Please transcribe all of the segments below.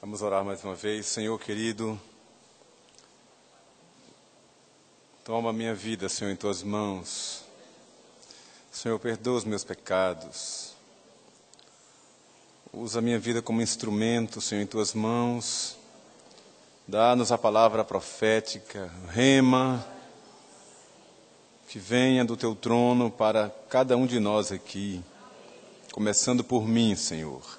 Vamos orar mais uma vez. Senhor querido, toma a minha vida, Senhor, em Tuas mãos. Senhor, perdoa os meus pecados. Usa a minha vida como instrumento, Senhor, em Tuas mãos. Dá-nos a palavra profética, rema, que venha do Teu trono para cada um de nós aqui, começando por mim, Senhor.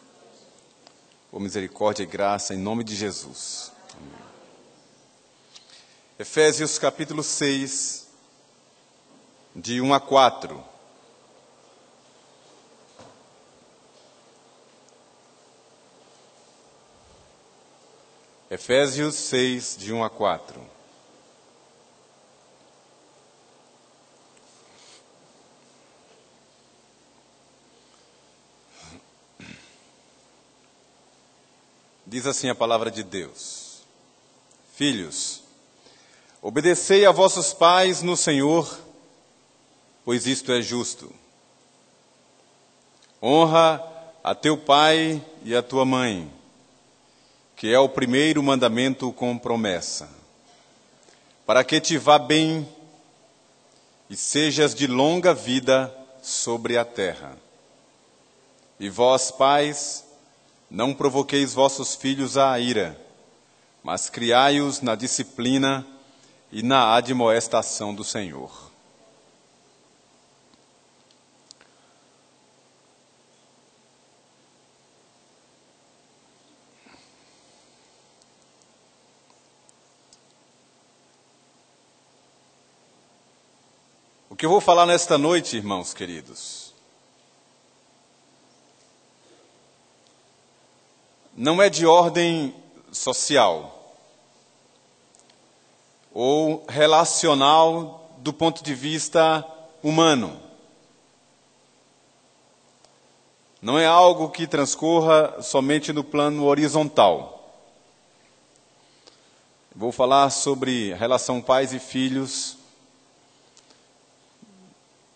Por misericórdia e graça, em nome de Jesus. Amém. Efésios capítulo 6, de 1 a 4. Efésios 6, de 1 a 4. Diz assim a palavra de Deus: Filhos, obedecei a vossos pais no Senhor, pois isto é justo. Honra a teu pai e a tua mãe, que é o primeiro mandamento com promessa, para que te vá bem e sejas de longa vida sobre a terra. E vós, pais, não provoqueis vossos filhos à ira, mas criai-os na disciplina e na admoestação do Senhor. O que eu vou falar nesta noite, irmãos queridos, não é de ordem social ou relacional do ponto de vista humano. Não é algo que transcorra somente no plano horizontal. Vou falar sobre a relação pais e filhos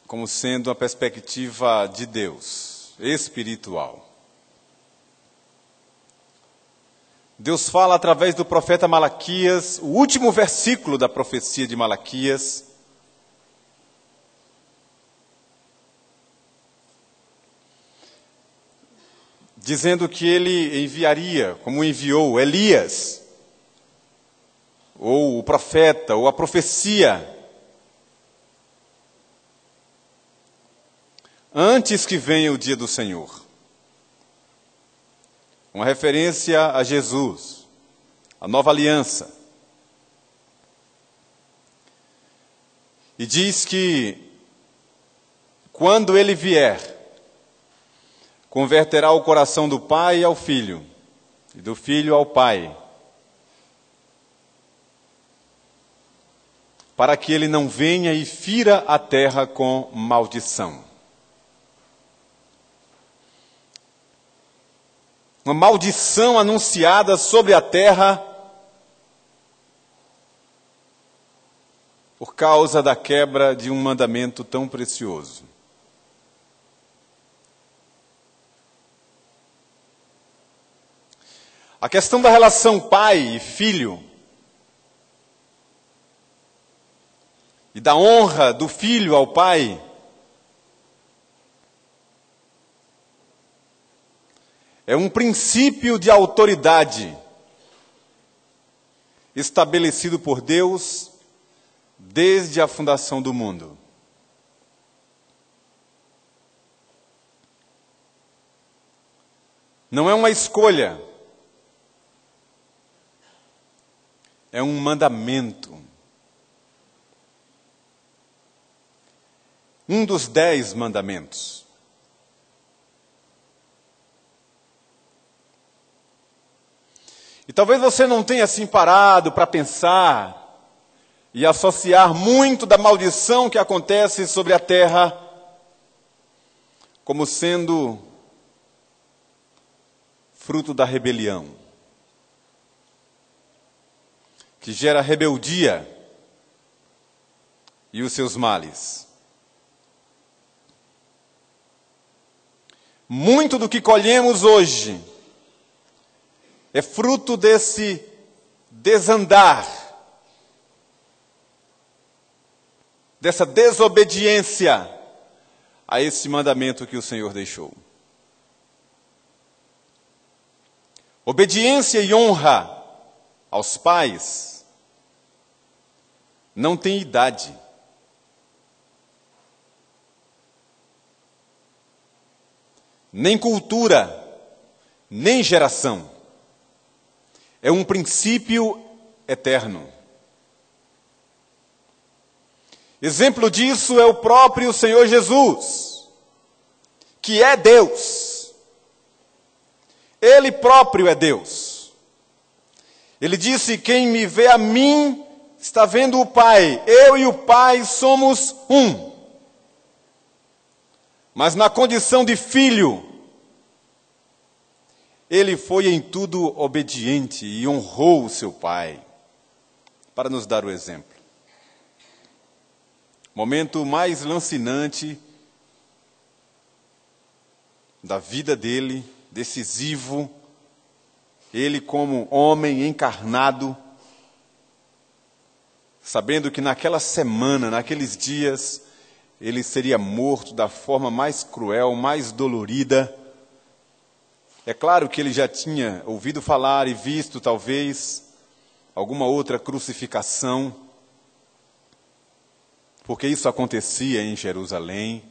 como sendo uma perspectiva de Deus, espiritual. Deus fala através do profeta Malaquias, o último versículo da profecia de Malaquias, dizendo que ele enviaria, como enviou Elias, ou o profeta, ou a profecia, antes que venha o dia do Senhor. Uma referência a Jesus, a nova aliança. E diz que, quando ele vier, converterá o coração do pai ao filho, e do filho ao pai, para que ele não venha e fira a terra com maldição. Uma maldição anunciada sobre a terra por causa da quebra de um mandamento tão precioso. A questão da relação pai e filho e da honra do filho ao pai é um princípio de autoridade estabelecido por Deus desde a fundação do mundo. Não é uma escolha, é um mandamento. Um dos 10 mandamentos. E talvez você não tenha assim parado para pensar e associar muito da maldição que acontece sobre a terra como sendo fruto da rebelião, que gera rebeldia e os seus males. Muito do que colhemos hoje é fruto desse desandar, dessa desobediência a esse mandamento que o Senhor deixou. Obediência e honra aos pais não tem idade. Nem cultura, nem geração. É um princípio eterno. Exemplo disso é o próprio Senhor Jesus, que é Deus. Ele próprio é Deus. Ele disse: quem me vê a mim, está vendo o Pai. Eu e o Pai somos um. Mas na condição de filho, ele foi em tudo obediente e honrou o seu pai, para nos dar o exemplo. Momento mais lancinante da vida dele, decisivo, ele como homem encarnado, sabendo que naquela semana, naqueles dias, ele seria morto da forma mais cruel, mais dolorida. É claro que ele já tinha ouvido falar e visto, talvez, alguma outra crucificação, porque isso acontecia em Jerusalém.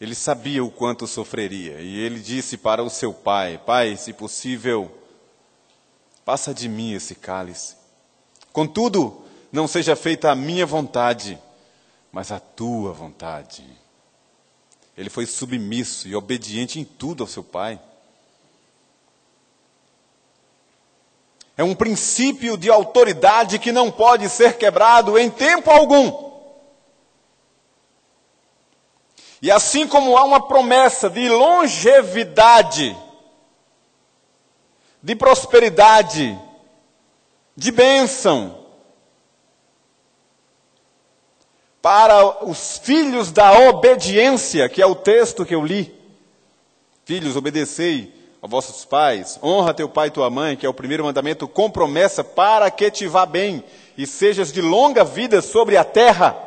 Ele sabia o quanto sofreria, e ele disse para o seu pai: Pai, se possível, passa de mim esse cálice. Contudo, não seja feita a minha vontade, mas a tua vontade. Ele foi submisso e obediente em tudo ao seu pai. É um princípio de autoridade que não pode ser quebrado em tempo algum. E assim como há uma promessa de longevidade, de prosperidade, de bênção, para os filhos da obediência, que é o texto que eu li. Filhos, obedecei a vossos pais, honra teu pai e tua mãe, que é o primeiro mandamento, com promessa, para que te vá bem e sejas de longa vida sobre a terra.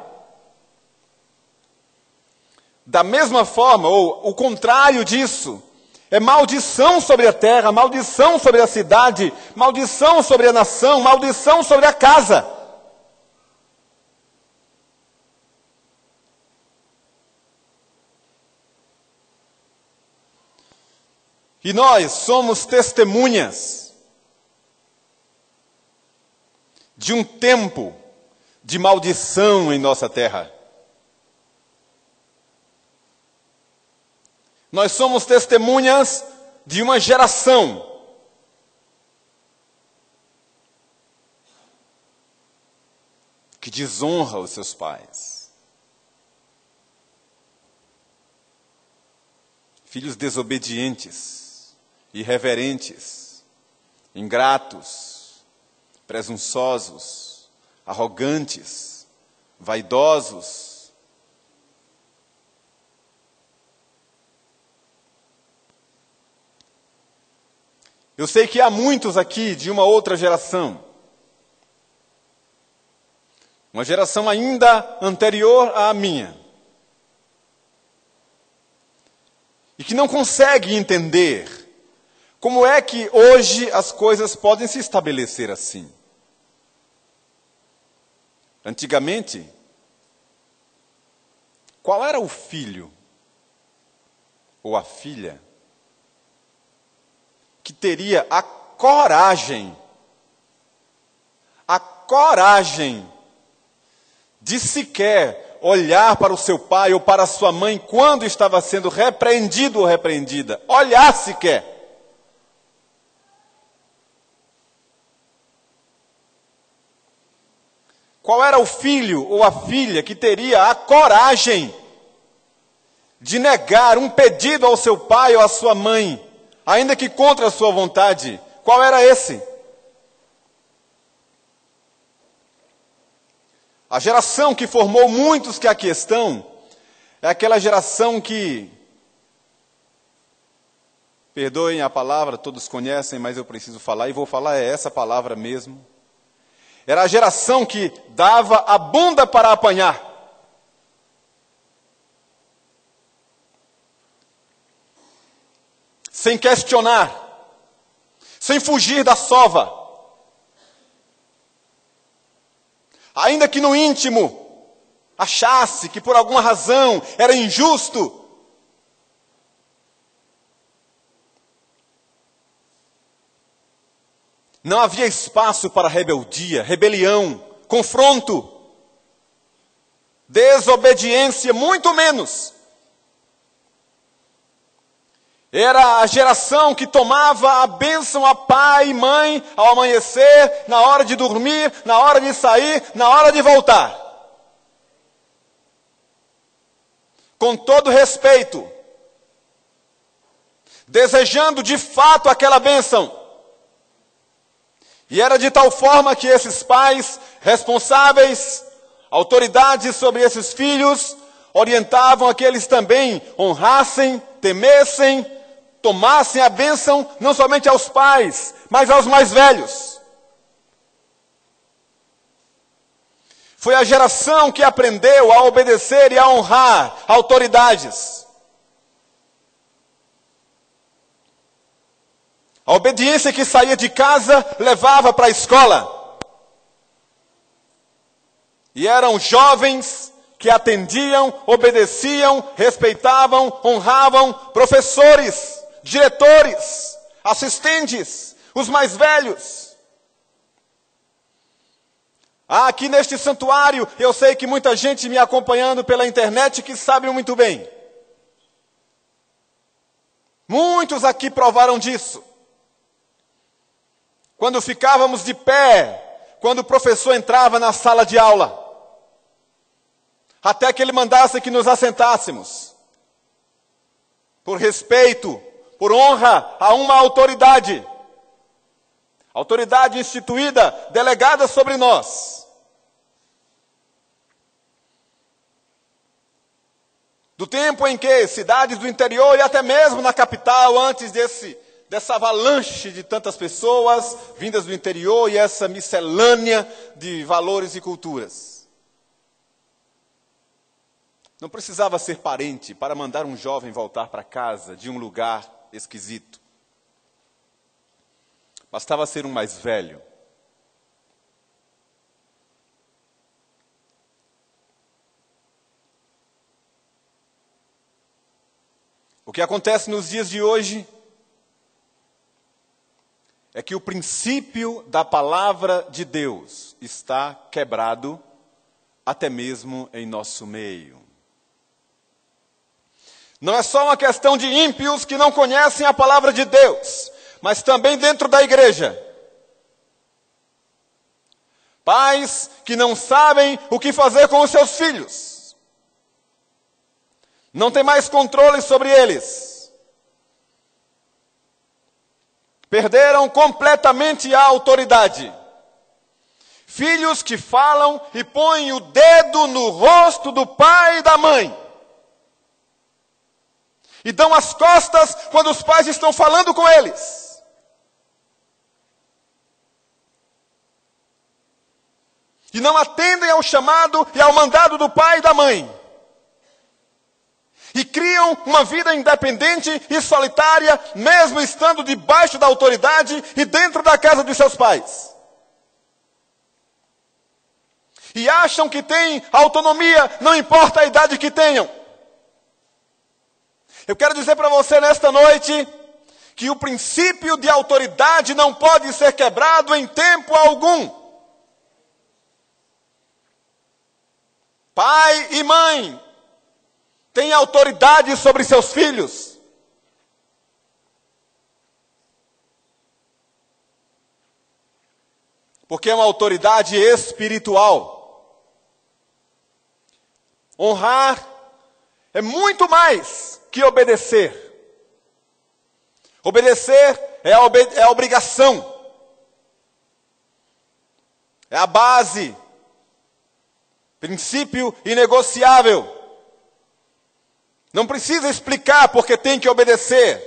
Da mesma forma, ou o contrário disso, é maldição sobre a terra, maldição sobre a cidade, maldição sobre a nação, maldição sobre a casa. E nós somos testemunhas de um tempo de maldição em nossa terra. Nós somos testemunhas de uma geração que desonra os seus pais. Filhos desobedientes, irreverentes, ingratos, presunçosos, arrogantes, vaidosos. Eu sei que há muitos aqui de uma outra geração. Uma geração ainda anterior à minha. E que não consegue entender como é que hoje as coisas podem se estabelecer assim. Antigamente, qual era o filho ou a filha que teria a coragem de sequer olhar para o seu pai ou para a sua mãe quando estava sendo repreendido ou repreendida? Olhar sequer. Qual era o filho ou a filha que teria a coragem de negar um pedido ao seu pai ou à sua mãe, ainda que contra a sua vontade? Qual era esse? A geração que formou muitos que aqui estão é aquela geração que Perdoem a palavra, todos conhecem, mas eu preciso falar, e vou falar essa palavra mesmo. Era a geração que dava a bunda para apanhar. Sem questionar, sem fugir da sova. Ainda que no íntimo achasse que por alguma razão era injusto, não havia espaço para rebeldia, rebelião, confronto, desobediência, muito menos. Era a geração que tomava a bênção a pai e mãe ao amanhecer, na hora de dormir, na hora de sair, na hora de voltar. Com todo respeito, desejando de fato aquela bênção. E era de tal forma que esses pais responsáveis, autoridades sobre esses filhos, orientavam a que eles também honrassem, temessem, tomassem a bênção não somente aos pais, mas aos mais velhos. Foi a geração que aprendeu a obedecer e a honrar autoridades. A obediência que saía de casa levava para a escola. E eram jovens que atendiam, obedeciam, respeitavam, honravam professores, diretores, assistentes, os mais velhos. Aqui neste santuário, eu sei que muita gente me acompanhando pela internet que sabe muito bem. Muitos aqui provaram disso. Quando ficávamos de pé, quando o professor entrava na sala de aula, até que ele mandasse que nos assentássemos, por respeito, por honra a uma autoridade instituída, delegada sobre nós. Do tempo em que cidades do interior e até mesmo na capital, antes dessa avalanche de tantas pessoas vindas do interior e essa miscelânea de valores e culturas. Não precisava ser parente para mandar um jovem voltar para casa de um lugar esquisito. Bastava ser um mais velho. O que acontece nos dias de hoje é que o princípio da palavra de Deus está quebrado até mesmo em nosso meio. Não é só uma questão de ímpios que não conhecem a palavra de Deus, mas também dentro da igreja. Pais que não sabem o que fazer com os seus filhos. Não tem mais controle sobre eles. Perderam completamente a autoridade. Filhos que falam e põem o dedo no rosto do pai e da mãe. E dão as costas quando os pais estão falando com eles. E não atendem ao chamado e ao mandado do pai e da mãe. E criam uma vida independente e solitária, mesmo estando debaixo da autoridade e dentro da casa dos seus pais. E acham que têm autonomia, não importa a idade que tenham. Eu quero dizer para você nesta noite que o princípio de autoridade não pode ser quebrado em tempo algum. Pai e mãe têm autoridade sobre seus filhos. Porque é uma autoridade espiritual. Honrar é muito mais que obedecer. Obedecer é a obrigação. É a base. Princípio inegociável. Não precisa explicar porque tem que obedecer.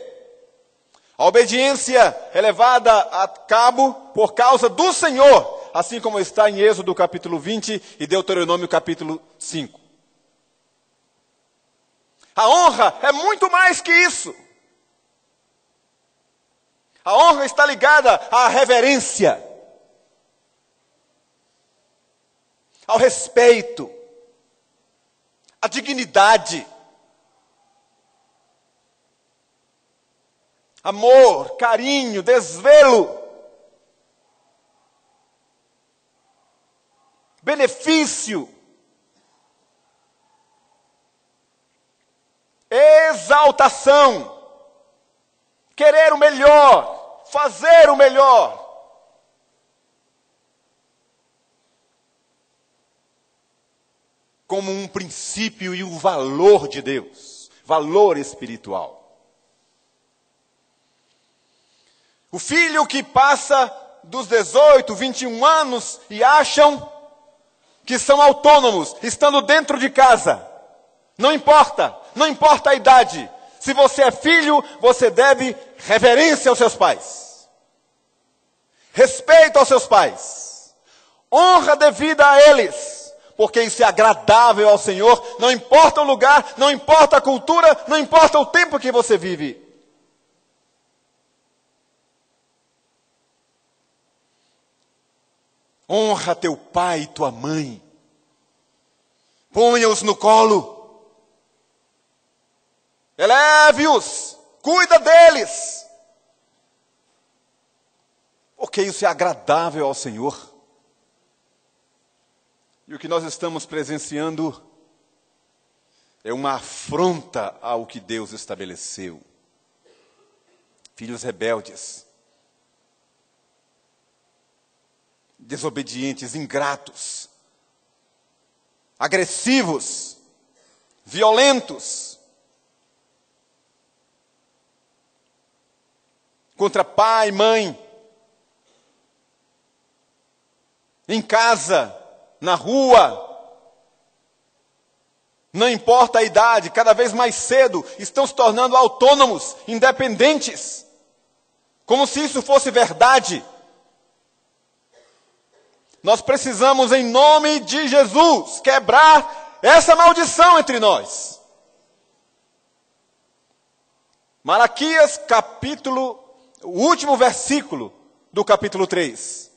A obediência é levada a cabo por causa do Senhor, assim como está em Êxodo capítulo 20 e Deuteronômio capítulo 5. A honra é muito mais que isso. A honra está ligada à reverência, ao respeito, à dignidade. Amor, carinho, desvelo, benefício, exaltação, querer o melhor, fazer o melhor. Como um princípio e um valor de Deus, valor espiritual. O filho que passa dos 18, 21 anos e acham que são autônomos, estando dentro de casa. Não importa a idade. Se você é filho, você deve reverência aos seus pais. Respeito aos seus pais. Honra devida a eles. Porque isso é agradável ao Senhor. Não importa o lugar, não importa a cultura, não importa o tempo que você vive. Honra teu pai e tua mãe. Ponha-os no colo. Eleve-os. Cuida deles. Porque isso é agradável ao Senhor. E o que nós estamos presenciando é uma afronta ao que Deus estabeleceu. Filhos rebeldes. Desobedientes, ingratos, agressivos, violentos, contra pai, mãe, em casa, na rua, não importa a idade, cada vez mais cedo estão se tornando autônomos, independentes, como se isso fosse verdade. Nós precisamos, em nome de Jesus, quebrar essa maldição entre nós. Malaquias, o último versículo do capítulo 3.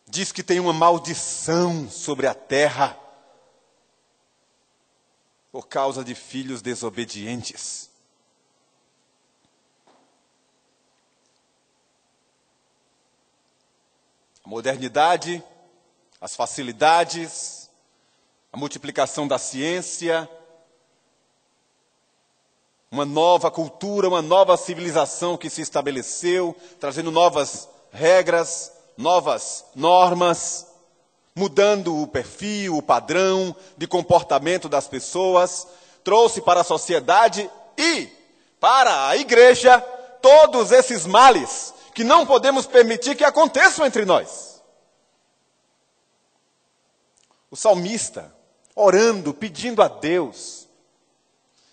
Diz que tem uma maldição sobre a terra por causa de filhos desobedientes. A modernidade, as facilidades, a multiplicação da ciência, uma nova cultura, uma nova civilização que se estabeleceu, trazendo novas regras, novas normas, mudando o perfil, o padrão de comportamento das pessoas, trouxe para a sociedade e para a igreja todos esses males que não podemos permitir que aconteçam entre nós. O salmista, orando, pedindo a Deus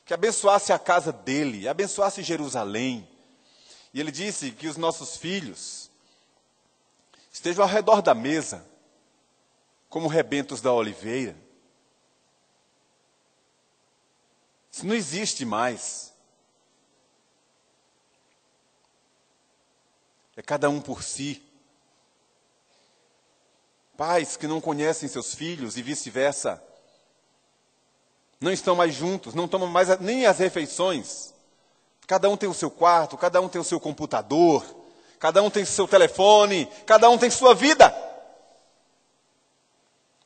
que abençoasse a casa dele, abençoasse Jerusalém. E ele disse que os nossos filhos estejam ao redor da mesa, como rebentos da oliveira. Isso não existe mais. É cada um por si. Pais que não conhecem seus filhos e vice-versa. Não estão mais juntos, não tomam mais nem as refeições. Cada um tem o seu quarto, cada um tem o seu computador, cada um tem o seu telefone, cada um tem sua vida.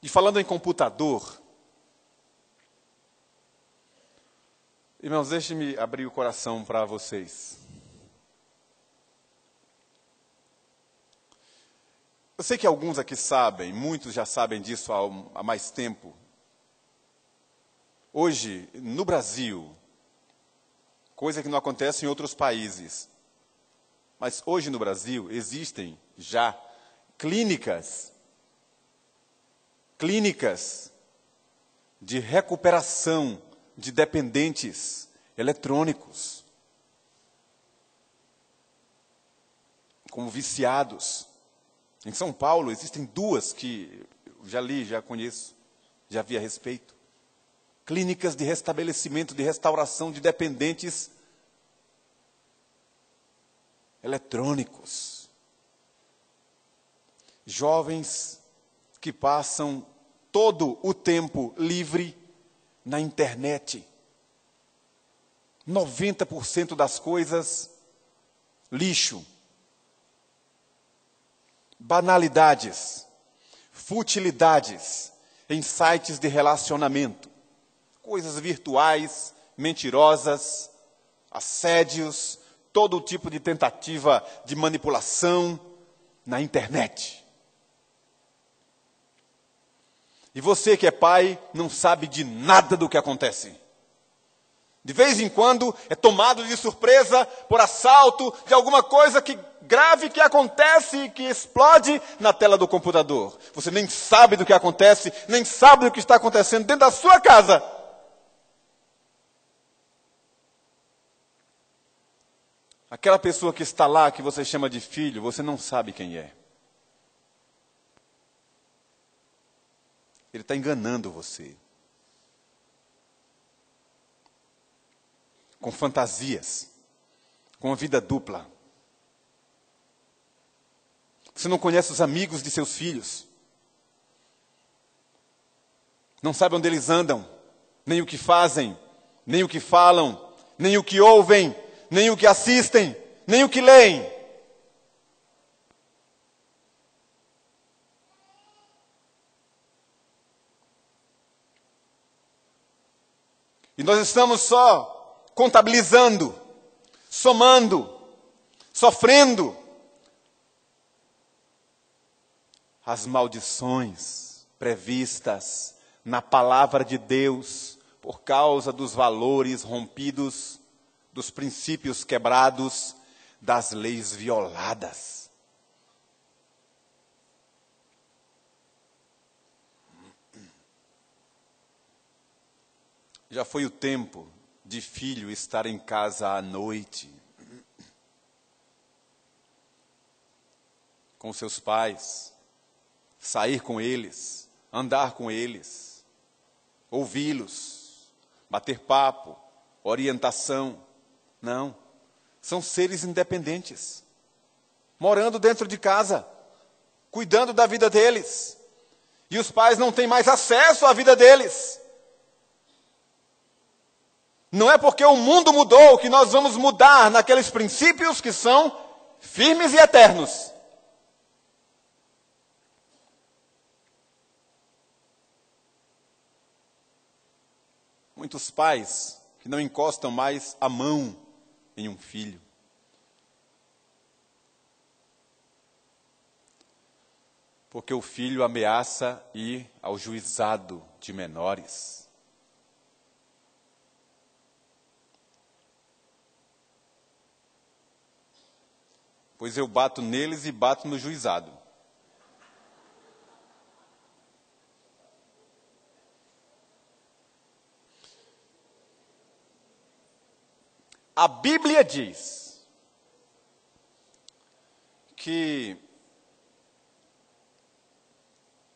E falando em computador, irmãos, deixe-me abrir o coração para vocês. Eu sei que alguns aqui sabem, muitos já sabem disso há mais tempo. Hoje, no Brasil, coisa que não acontece em outros países, mas hoje no Brasil existem já clínicas de recuperação de dependentes eletrônicos. como viciados. Em São Paulo existem duas que eu já li, já conheço, já vi a respeito. Clínicas de restabelecimento, de restauração de dependentes eletrônicos. Jovens que passam todo o tempo livre na internet. 90% das coisas, lixo. Banalidades, futilidades em sites de relacionamento. Coisas virtuais, mentirosas, assédios, todo tipo de tentativa de manipulação na internet. E você que é pai não sabe de nada do que acontece. De vez em quando é tomado de surpresa por assalto de alguma coisa grave que acontece e que explode na tela do computador. Você nem sabe do que acontece, nem sabe do que está acontecendo dentro da sua casa. Aquela pessoa que está lá, que você chama de filho, você não sabe quem é. Ele está enganando você. Com fantasias, com uma vida dupla. Você não conhece os amigos de seus filhos. Não sabe onde eles andam, nem o que fazem, nem o que falam, nem o que ouvem, nem o que assistem, nem o que leem. E nós estamos só contabilizando, somando, sofrendo as maldições previstas na palavra de Deus por causa dos valores rompidos, dos princípios quebrados, das leis violadas. Já foi o tempo de filho estar em casa à noite, com seus pais, sair com eles, andar com eles, ouvi-los, bater papo, orientação. Não, são seres independentes, morando dentro de casa, cuidando da vida deles, e os pais não têm mais acesso à vida deles. Não é porque o mundo mudou que nós vamos mudar naqueles princípios que são firmes e eternos. Muitos pais que não encostam mais a mão em um filho. Porque o filho ameaça ir ao juizado de menores. Pois eu bato neles e bato no juizado. A Bíblia diz que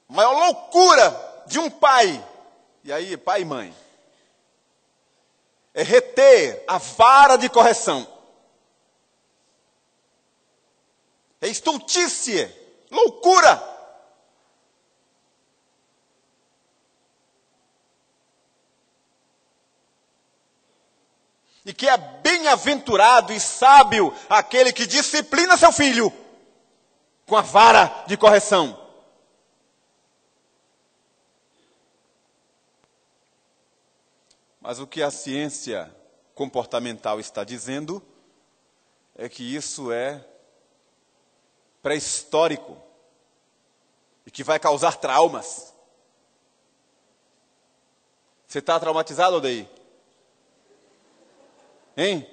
a maior loucura de um pai, e aí pai e mãe, é reter a vara de correção. É estultícia, loucura. E que é bem-aventurado e sábio aquele que disciplina seu filho com a vara de correção. Mas o que a ciência comportamental está dizendo é que isso é pré-histórico e que vai causar traumas. Você está traumatizado, Odeir? Hein?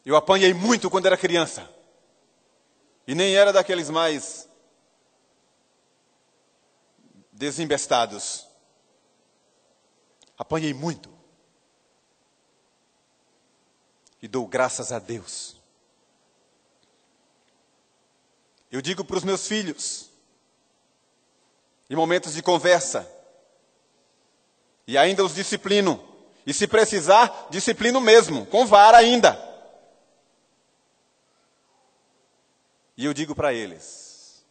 Eu apanhei muito quando era criança. E nem era daqueles mais desembestados. e dou graças a Deus. Eu digo para os meus filhos, em momentos de conversa, e ainda os disciplino, e se precisar, disciplino mesmo, com vara ainda. E eu digo para eles,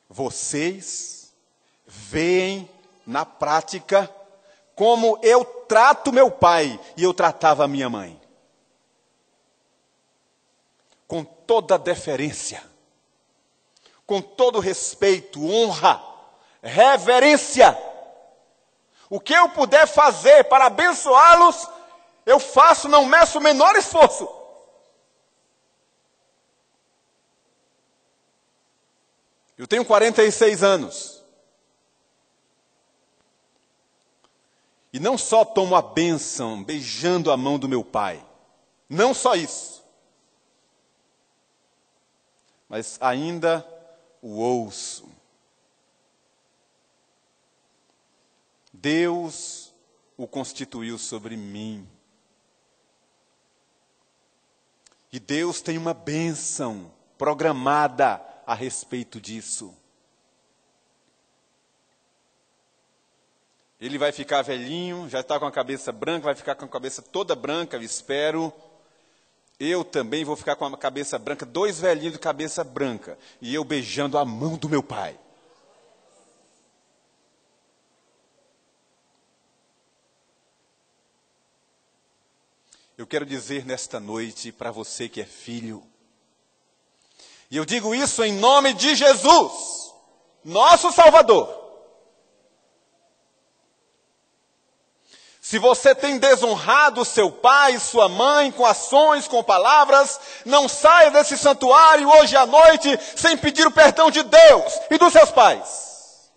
vocês veem na prática como eu trato meu pai e eu tratava a minha mãe. Com toda deferência, com todo respeito, honra, reverência. O que eu puder fazer para abençoá-los, eu faço, não meço o menor esforço. Eu tenho 46 anos. E não só tomo a bênção beijando a mão do meu pai. Não só isso. Mas ainda o ouço. Deus o constituiu sobre mim. E Deus tem uma bênção programada a respeito disso. Ele vai ficar velhinho, já está com a cabeça branca, vai ficar com a cabeça toda branca, eu espero. Eu também vou ficar com a cabeça branca, 2 velhinhos de cabeça branca. E eu beijando a mão do meu pai. Eu quero dizer nesta noite para você que é filho. E eu digo isso em nome de Jesus, nosso Salvador. Se você tem desonrado seu pai e sua mãe com ações, com palavras, não saia desse santuário hoje à noite sem pedir o perdão de Deus e dos seus pais.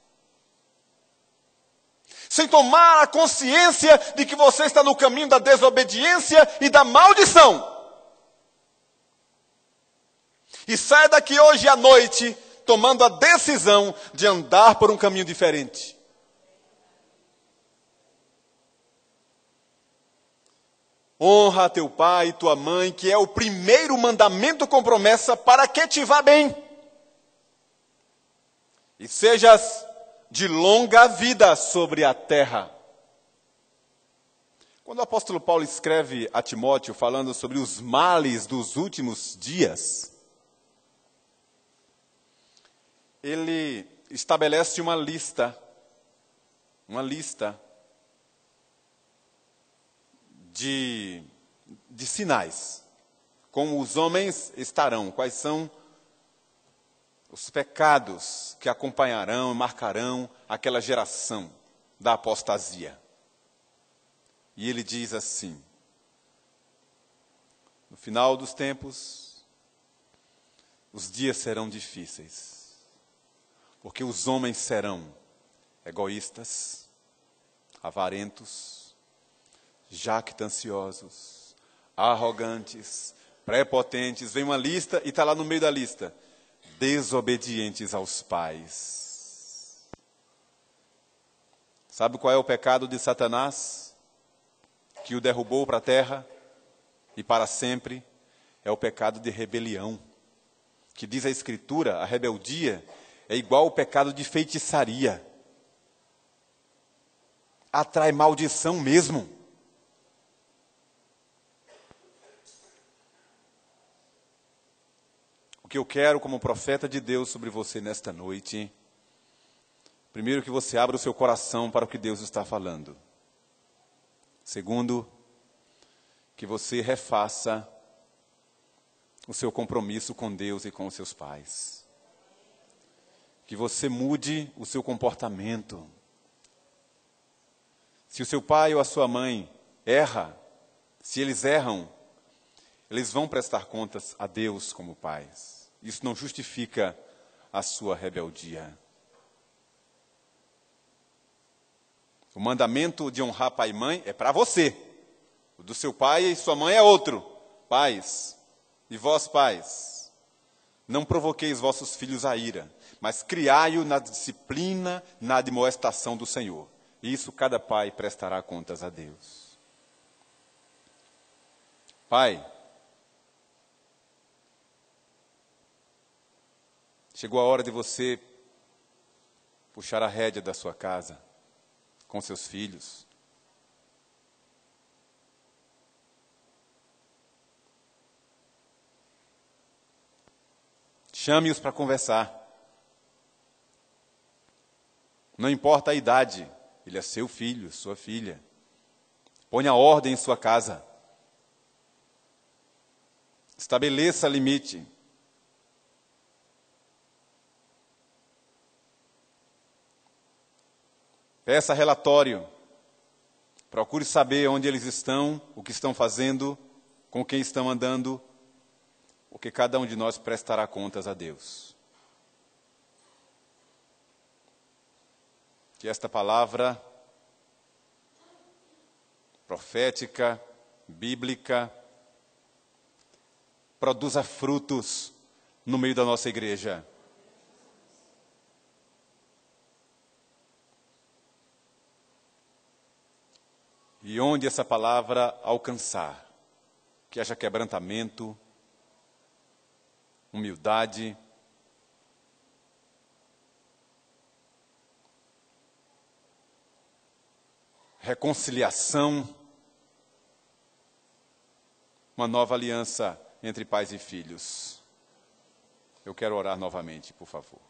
Sem tomar a consciência de que você está no caminho da desobediência e da maldição. E saia daqui hoje à noite tomando a decisão de andar por um caminho diferente. Honra teu pai e tua mãe, que é o primeiro mandamento com promessa para que te vá bem. E sejas de longa vida sobre a terra. Quando o apóstolo Paulo escreve a Timóteo falando sobre os males dos últimos dias, ele estabelece uma lista de sinais, como os homens estarão, quais são os pecados que acompanharão e marcarão aquela geração da apostasia. E ele diz assim, no final dos tempos, os dias serão difíceis, porque os homens serão egoístas, avarentos, jactanciosos, arrogantes, prepotentes. Vem uma lista e está lá no meio da lista. Desobedientes aos pais. Sabe qual é o pecado de Satanás? Que o derrubou para a terra e para sempre? É o pecado de rebelião. Que diz a Escritura, a rebeldia é igual ao pecado de feitiçaria. Atrai maldição mesmo. O que eu quero como profeta de Deus sobre você nesta noite, primeiro, que você abra o seu coração para o que Deus está falando. Segundo, que você refaça o seu compromisso com Deus e com os seus pais. Que você mude o seu comportamento. Se o seu pai ou a sua mãe erra, se eles erram, eles vão prestar contas a Deus como pais. Isso não justifica a sua rebeldia. O mandamento de honrar pai e mãe é para você. O do seu pai e sua mãe é outro. Pais, e vós pais, não provoqueis vossos filhos a ira, mas criai-o na disciplina, na admoestação do Senhor. E isso cada pai prestará contas a Deus. Pai, chegou a hora de você puxar a rédea da sua casa com seus filhos. Chame-os para conversar. Não importa a idade, ele é seu filho, sua filha. Ponha ordem em sua casa. Estabeleça limite. Peça relatório. Procure saber onde eles estão, o que estão fazendo, com quem estão andando, porque cada um de nós prestará contas a Deus. Que esta palavra profética, bíblica, produza frutos no meio da nossa igreja. E onde essa palavra alcançar, que haja quebrantamento, humildade, reconciliação, uma nova aliança entre pais e filhos. Eu quero orar novamente, por favor.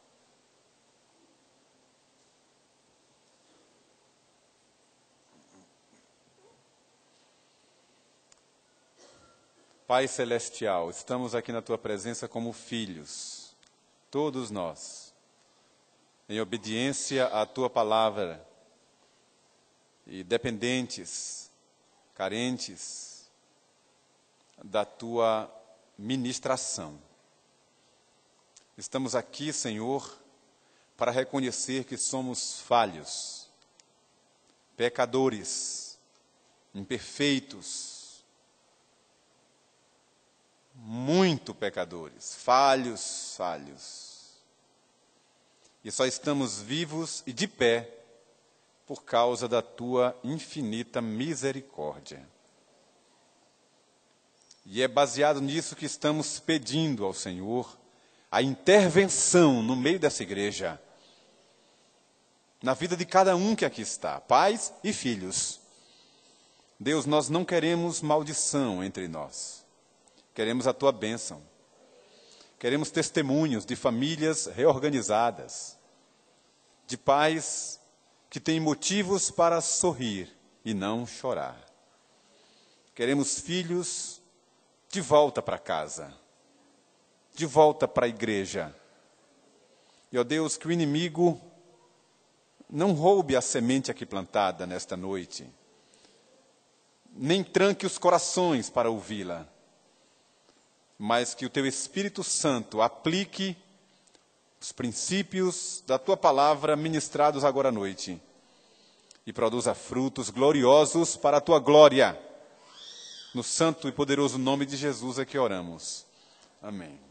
Pai Celestial, estamos aqui na Tua presença como filhos, todos nós, em obediência à Tua palavra, e dependentes, carentes da Tua ministração. Estamos aqui, Senhor, para reconhecer que somos falhos, pecadores, imperfeitos, muito pecadores, falhos. E só estamos vivos e de pé por causa da Tua infinita misericórdia. E é baseado nisso que estamos pedindo ao Senhor a intervenção no meio dessa igreja, na vida de cada um que aqui está, pais e filhos. Deus, nós não queremos maldição entre nós. Queremos a Tua bênção. Queremos testemunhos de famílias reorganizadas, de pais que têm motivos para sorrir e não chorar. Queremos filhos de volta para casa, de volta para a igreja. E, ó Deus, que o inimigo não roube a semente aqui plantada nesta noite, nem tranque os corações para ouvi-la, mas que o Teu Espírito Santo aplique os princípios da Tua palavra ministrados agora à noite e produza frutos gloriosos para a Tua glória. No santo e poderoso nome de Jesus é que oramos. Amém.